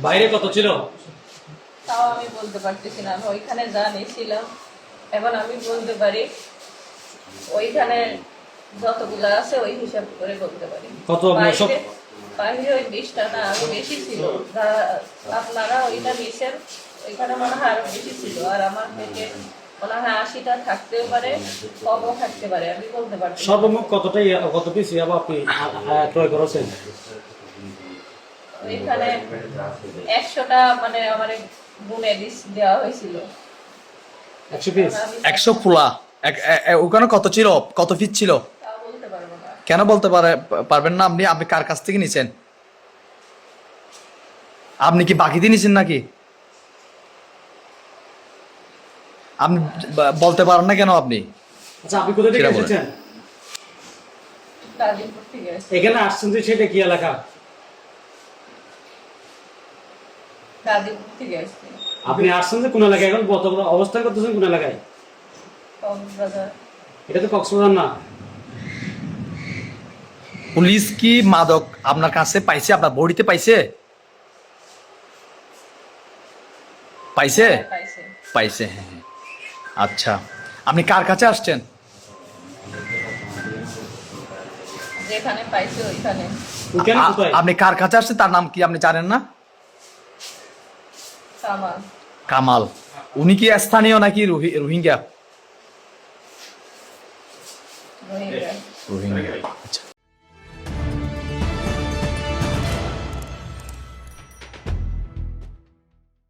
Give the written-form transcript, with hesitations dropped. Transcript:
বাইরে কত ছিল? তাও আমি বলতে পারতেছি না, আমি ওইখানে যা নিয়েছিলাম এখন আমি বলতে পারি ওইখানে যতগুলো আছে ওই হিসাব করে বলতে পারি। কত আপনার সব? বাইরে বাইরে ওই 20টা না আরো বেশি ছিল, যা আপনারা ওইটা নিয়েছেন ওইখানে মনে হয় আরো বেশি ছিল, আর আমার থেকে মনে হয় 80টা থাকতেও পারে, কমও থাকতে পারে, আমি বলতে পারছি না। সর্বমোট কতটাই কত পিস ইয়াবা আপনি ক্রয় করেছেন? ওইখানে 100টা মানে আমার গুনে দেওয়া হয়েছিল। 100 পিস? আমি 100 খোলা ওখানে কত ছিল, কত পিস ছিল? তাও বলতে পারবো না। কেন বলতে পারবেন না? আপনি আপনি কার কাছ থেকে নিছেন? আপনি কি বাকি দিয়ে নিছেন নাকি? আপনি বলতে পারেন না কেন আপনি? আচ্ছা, আপনি কোথা থেকে সেটা বলেন। এসেছেন? গাজীপুর থেকে আসছি। এখানে আসছেন যে সেটা কি এলাকা? গাজীপুর থেকে আসছি। আপনি আসছেন যে কোন এলাকায়, এখন বর্তমানে অবস্থান করতেছেন কোন এলাকায়? কক্সবাজার। এটা তো কক্সবাজার না। পুলিশ কি মাদক আপনার কাছে পাইছে? আপনার বডিতে পাইছে? পাইছে? পাইছে। পাইছে, হ্যাঁ হ্যাঁ। আচ্ছা, আপনি কার কাছে আসছেন? যেখানে পাইছে ওইখানে। ওইখানে কোথায়? আপনি কার কাছে আসছেন তার নাম কি আপনি জানেন না? কামাল। কামাল। উনি কি স্থানীয় নাকি রোহিঙ্গা? রোহিঙ্গা। রোহিঙ্গা।